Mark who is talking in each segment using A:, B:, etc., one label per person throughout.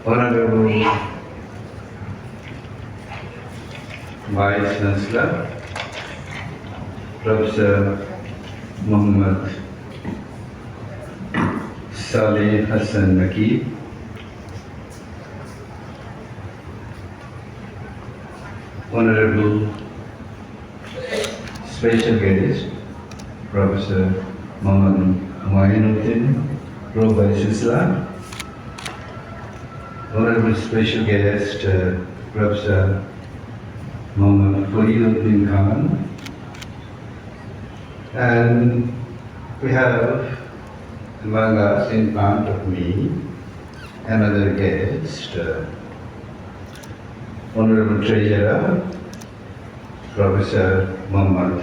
A: Honorable Vice Chancellor, Professor Muhammad Saleh Hassan Nakib, Honorable Special Guest, Professor Muhammad Muainuddin, Pro Vice Chancellor, Honorable Special Guest, Professor Muhammad Fariduddin Khan, and we have among us in front of me another guest, Honorable Treasurer, Professor Muhammad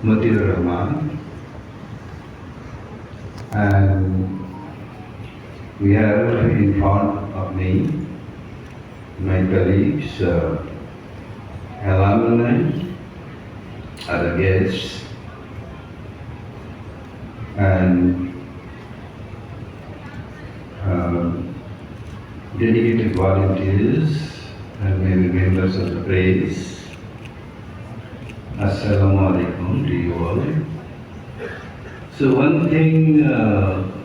A: Mutirur Rahman, and we have in front of me my colleagues, alumni, other guests, and dedicated volunteers and maybe members of the press. Assalamu alaikum to you all. So one thing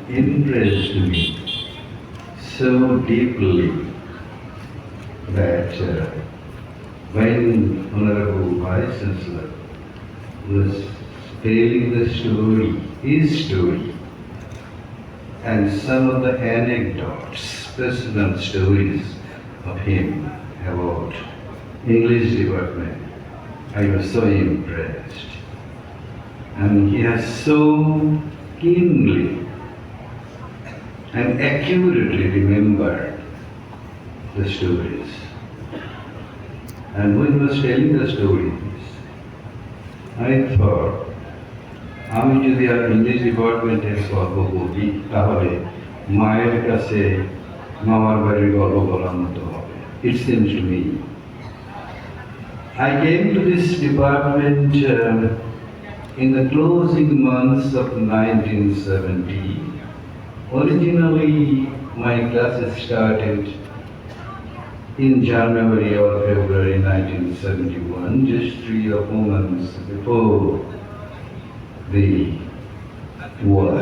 A: impressed me so deeply that when Honorable Vice Chancellor was telling the story, his story, and some of the anecdotes, personal stories of him about English department, I was so impressed. And he has so keenly and accurately remembered the stories. And when he was telling the stories, I thought, আমি যদি আর English ডিপার্টমেন্টের গল্প বলি তাহলে মায়ের কাছে মামার বাড়ির গল্প বলার মতো হবে। It seems to me. I came to this department in the closing months of 1970. Originally, my classes started in January or February 1971, just 3 or 4 months before the war,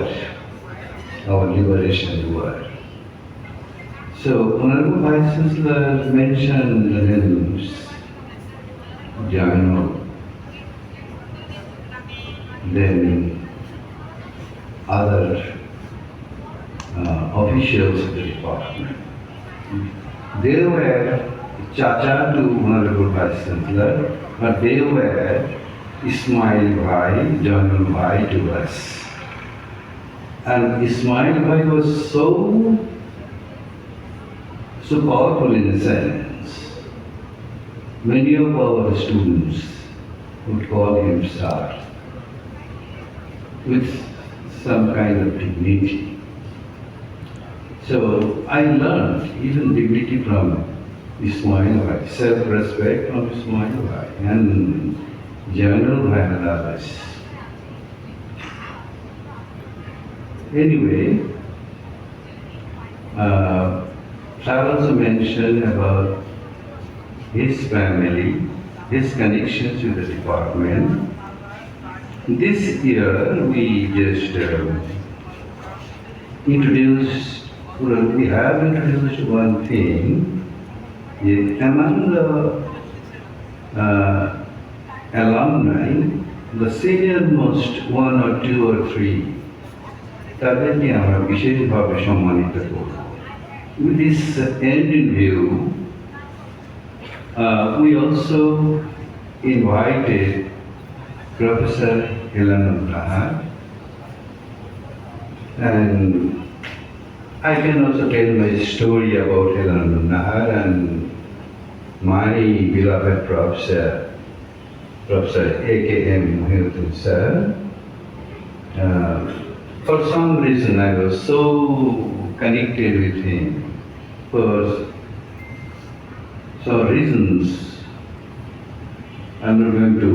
A: our liberation war. So, Honorable Vice Chancellor mentioned the names, Jano, then other officials of the department. They were Chacha to Honorable Vice Chancellor, but they were Ismail Bhai, Janul Bhai to us. And Ismail Bhai was so powerful in a sense. Many of our students would call him Star, with some kind of dignity. So I learned even dignity from Ismail Bhai, self-respect from Ismail Bhai, and General Bhai and others. Anyway, I also mentioned about his family, his connections with the department. This year we just we have introduced one thing. Among the alumni, the senior-most 1 or 2 or 3, তাদেরকে আমরা বিশেষভাবে সম্মানিত করব। With this end in view, we also invited Professor Nahar, and I can also tell my story about Nahar and my beloved Professor A.K.M. Muhyiddin sir. For some reason I was so connected with him. For some reasons I'm not going to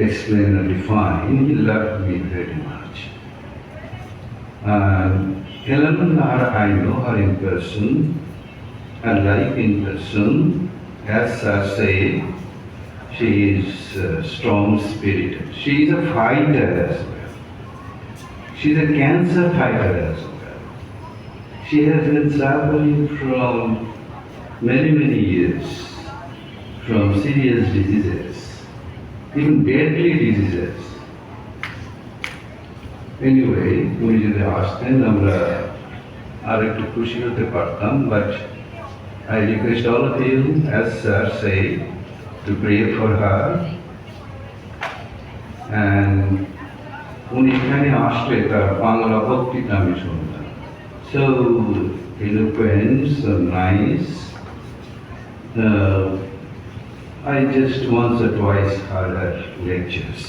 A: explain or define. He loved me very much. Alumni, I know her in person, and like in person, as I say, she is strong spirited. She is a fighter as well. She is a cancer fighter as well. She has been suffering from many years from serious diseases, even deadly diseases. Anyway, উনি যদি আসতেন আমরা আর একটু খুশি হতে পারতাম, but I request all of you, as sir say, to pray for her. And উনি এখানে আসলে তার বাংলা বক্তৃতা আমি শুনলাম, so eloquent, so nice. I just once or twice heard her lectures.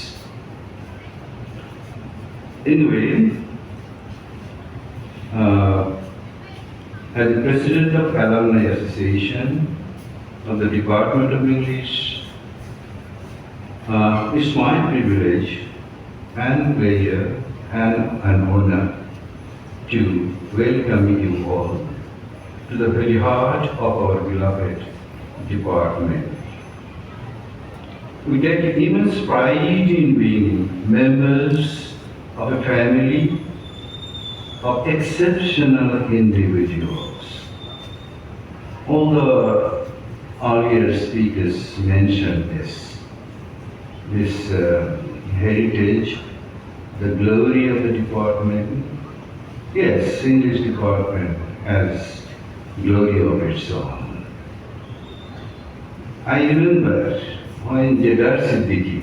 A: Anyway, as the President of Alumni Association of the Department of English, it's my privilege and pleasure and an honor to welcome you all to the very heart of our beloved department. We take immense pride in being members of a family of exceptional individuals. All the earlier speakers mentioned this heritage, the glory of the department. Yes, English department has glory of its own. I remember when Jedar Siddiqui,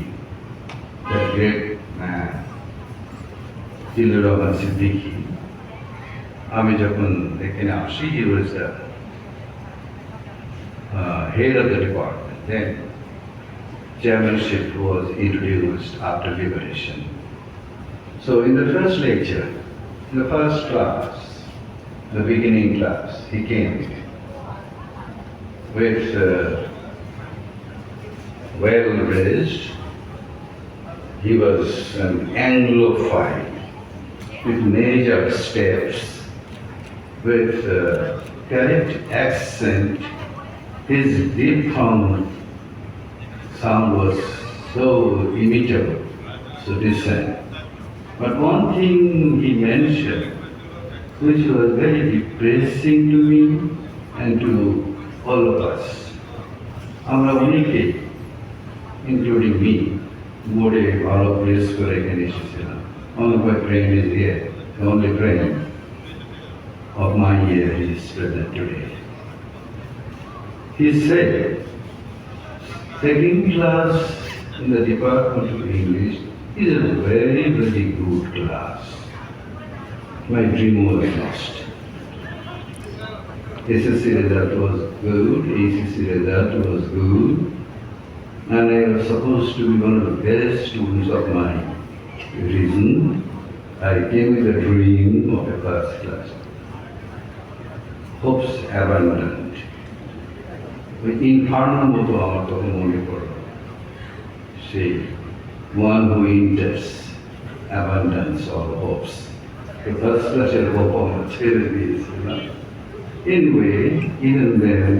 A: that great man, Dilrahman Siddiqui, আমি যখন এখানে আসি, he was the head of the department. Then chairmanship was introduced after liberation. So in the first lecture, in the first class, the beginning class, he came with well raised. He was an Anglophile with major steps, with correct accent. His diphthong sound was so imitable, so distant. But one thing he mentioned, which was very depressing to me and to all of us, আমরা অনেকেই, including me, বোর্ডে ভালো place করে এখানে এসেছিলাম. One of my friends is here, the only friend of my year is present today. He said, second class in the Department of English is a very good class. My dream was lost. SSC result was good, ACC result was good, and I was supposed to be one of the best students of my reason. I came with a dream of a first class. Hopes abandoned. ওই Inferno মতো আমার তখন মনে পড়ল, সেই one who enters abundance of hopes. The first classের hope আমরা ছেড়ে দিয়েছিলাম. Anyway, even then,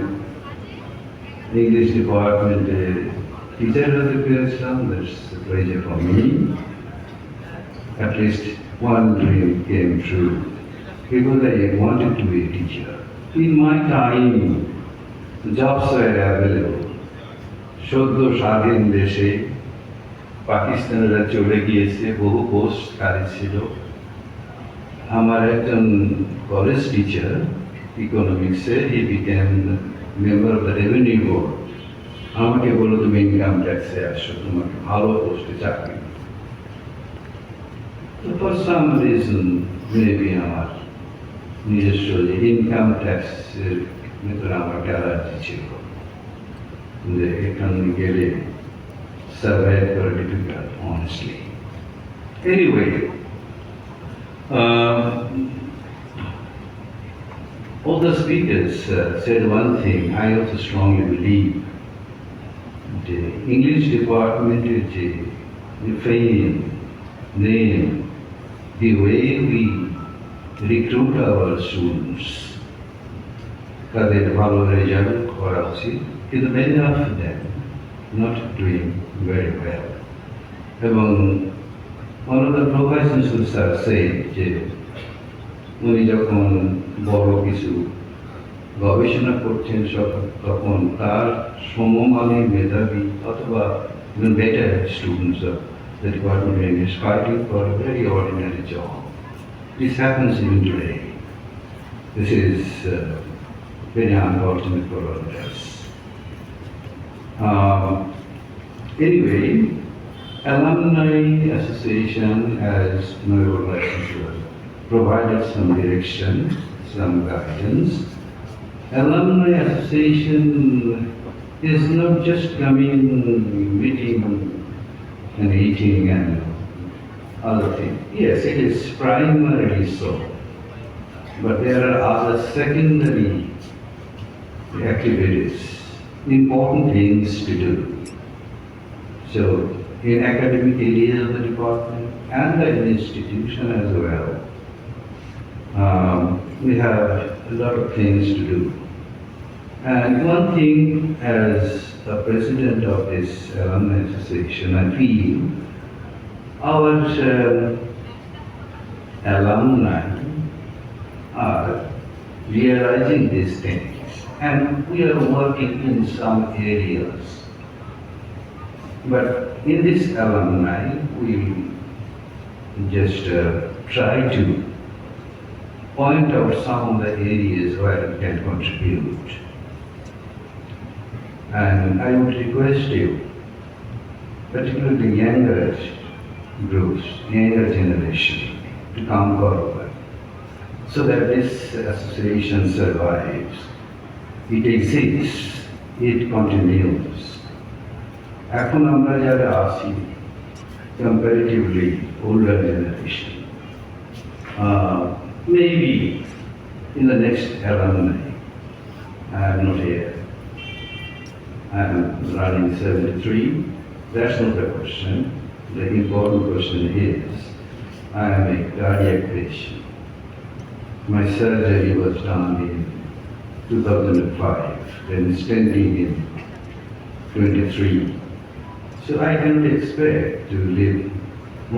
A: English department teacher হতে পেরেছিলাম. That's a pleasure for me. At least one dream came true, because I wanted to be a teacher. In my time, jobs were available. সদ্য স্বাধীন দেশে পাকিস্তানেরা চলে গিয়েছে, বহু পোস্ট খালি ছিল. আমার একজন কলেজ টিচার ইকোনমিক্সে, he became member of the revenue board, আমাকে বলো তুমি ইনকাম ট্যাক্সে আসো, তোমাকে ভালো পোস্টে চাকরি. ফর সাম রিজন মেবি আমার নিজস্ব যে ইনকাম ট্যাক্সের ভিতরে আমার অ্যালার্জি ছিল, যে এখানে গেলে সার্ভাইভ করা difficult, honestly. Anyway, all the speakers said one thing I also strongly believe. The English department is the fame, name, the way we recruit our students. তাদের ভালো রেজাল্ট করা উচিত, কিন্তু many of them not doing very well. এবং one of the professors who say যে উনি যখন বড় কিছু গবেষণা করছেন তখন তার সমমানের মেধাবী অথবা even better students of the department is fighting for a very ordinary job. This happens even today. This is very unfortunate for all of us. Anyway, Alumni Association has provided some direction, some guidance. Alumni Association is not just coming, meeting and eating and other things. Yes, it is primarily so, but there are other secondary activities, important things to do. So, in academic areas of the department and the institution as well, we have a lot of things to do. And one thing, as a president of this alumni association, I feel our alumni are realizing these things, and we are working in some areas. But in this alumni, we just try to point out some of the areas where we can contribute. And I would request you, particularly younger groups, younger generation, to come forward so that this association survives. It exists, it continues. এখন আমরা যারা আছি, comparatively older generation, maybe in the next alumni, I am not here. I am running 73. That's not the question. The important question is, I am a cardiac patient. My surgery was done in 2005, then stenting in 23. So I cannot expect to live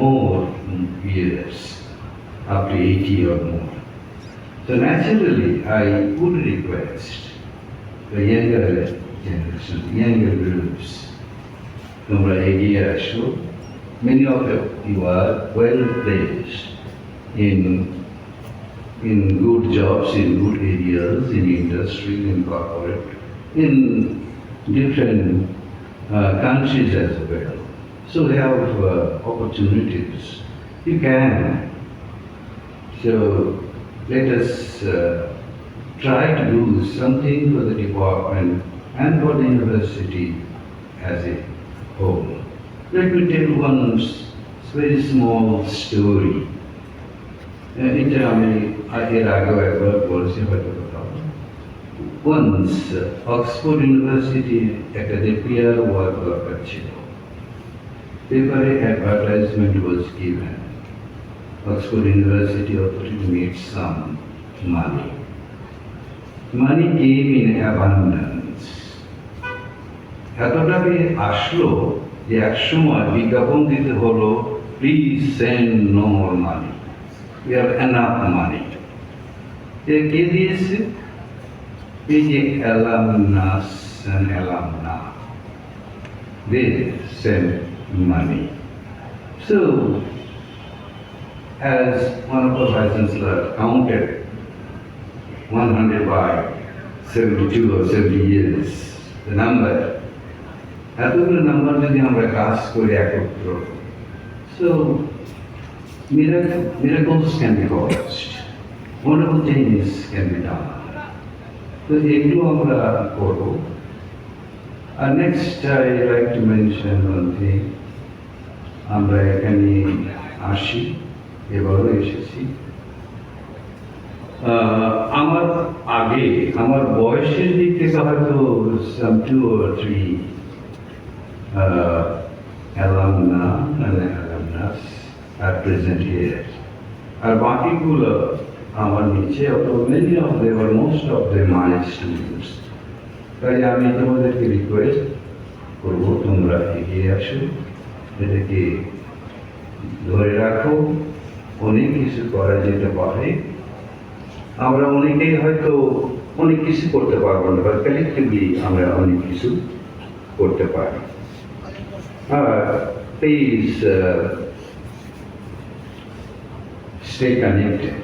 A: more years, up to 80 or more. So naturally, I would request the younger generation, younger groups, তোমরা এগিয়ে আসো. Many of you are well placed in good jobs, in good areas, in industry, in corporate, in different countries as well. So they have opportunities. You can. So let us try to do something for the department and for the university as a whole. Let me tell one very small story. এটা আমি এর আগেও একবার বলেছি হয়তো কোথাও। Once Oxford University একটা pair work দরকার ছিল। পেপারে advertisement was given. Oxford University authority made some money. Money came in abundance. এতটাকে আসলো যে একসময় বিজ্ঞাপন দিতে হলো, please send no more money. We have enough money. কে দিয়েছে? এই যে alumnus and alumna, they send money. So, as one of the vice chancellor counted 100 by 72 or 70 years, the number, এতগুলো নাম্বার যদি আমরা কাজ করি একত্র, so miracles can be caused, wonderful things can be done. So এগুলো আমরা করব। আর next I like to mention one thing, আমরা এখানে আসি, এবারও এসেছি। আমার আগে, আমার বয়সের দিক থেকে হয়তো some 2 or 3 alumna and alumnus are present here. আর বাকিগুলো আমার নিচে, many of them or most of them my students. তাই আমি তোমাদেরকে রিকোয়েস্ট করবো তোমরা এগিয়ে আসো, এটাকে ধরে রাখো। অনেক কিছু করা যেতে পারে। আমরা অনেকেই হয়তো অনেক কিছু করতে পারবো না, বাট কালেক্টিভলি আমরা অনেক কিছু করতে পারি। Please stay connected.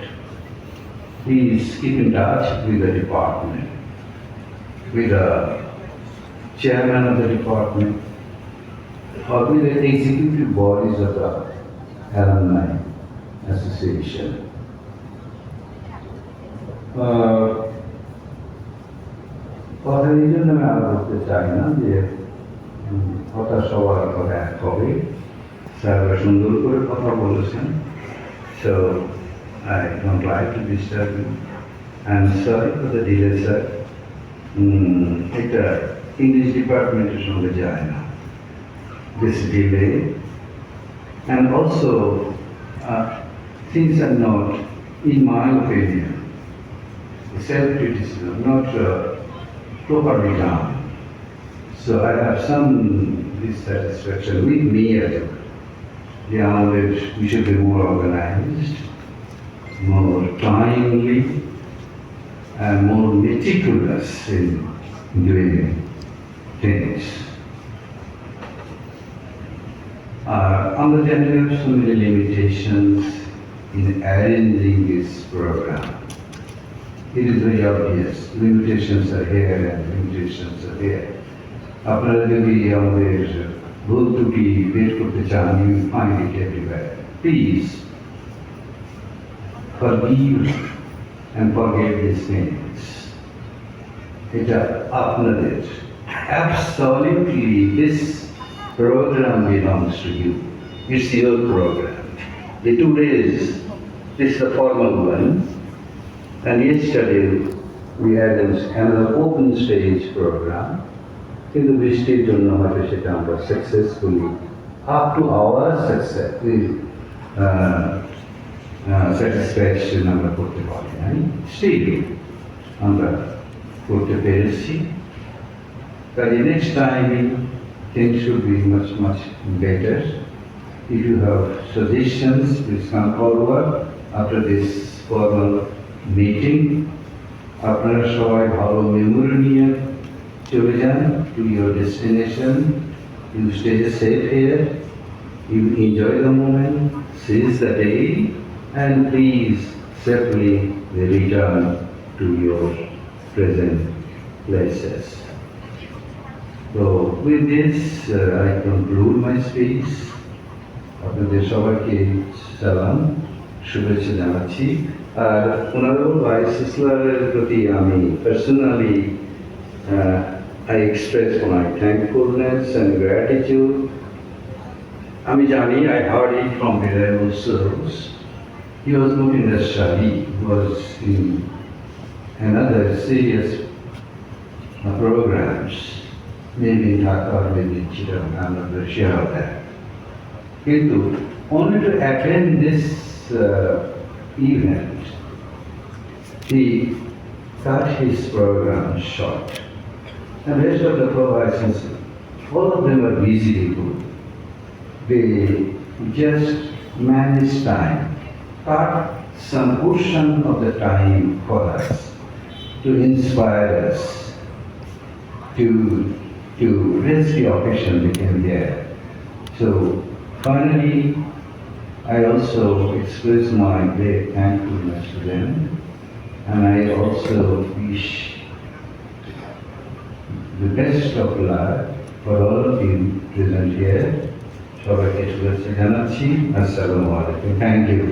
A: Please keep in touch with the department, with the chairman of the department, or with the executive bodies of the Alumni Association. কথা এই জন্য আমি আরো বলতে চাই না যে কথা সবার কথা এক হবে। স্যাররা সুন্দর করে কথা বলেছেন, so I don't like to disturb you. I'm sorry for the delay, sir. এটা ইংলিশ ডিপার্টমেন্টের সঙ্গে যায় না, this delay. And also, things are not, in my opinion, self-criticism, not properly done. So I have some dissatisfaction with me as well. We should be more organized, more timely, and more meticulous in doing things. Understand we have so many limitations in arranging this program. It is very obvious. Limitations are here and limitations are there. আপনারা যদি আমাদের ভুল ত্রুটি বের করতে চান, you find it everywhere. Please forgive and forget these things. এটা আপনাদের, absolutely this program belongs to you. It's your program. The 2 days, this is the formal one, and yesterday we had another open stage program. কিন্তু বৃষ্টির জন্য হয়তো সেটা আমরা successfully up to our satisfaction আমরা করতে পারি নাই, স্টিল আমরা করতে পেরেছি। তাই next time things should be much better. If you have suggestions, please come forward after this formal meeting. আপনারা সবাই ভালো মেমোরি নিয়ে চলে যান to your destination. You stay safe here. You enjoy the moment, seize the day, and please safely return to your present places. So with this, I conclude my speech. আপনাদের সবাইকে সালাম, শুভেচ্ছা জানাচ্ছি। আর অনারেবল ভাইস চ্যান্সেলরের প্রতি আমি personally I express my thankfulness and gratitude. আমি জানি, I heard it from reliable source. He was not in the study, he was in another serious programs, maybe in Dhaka or maybe in Chittagong, I'm not very sure of that. কিন্তু only to attend this event, he cut his program short. And the rest of the provisions, all of them are busy people. They just manage time, cut some portion of the time for us, to inspire us, to raise the occasion became there. So finally, I also express my great thankfulness to them, and I also wish the best of luck for all of you present here. সবাইকে শুভেচ্ছা জানাচ্ছি। আসসালামু আলাইকুম। Thank you.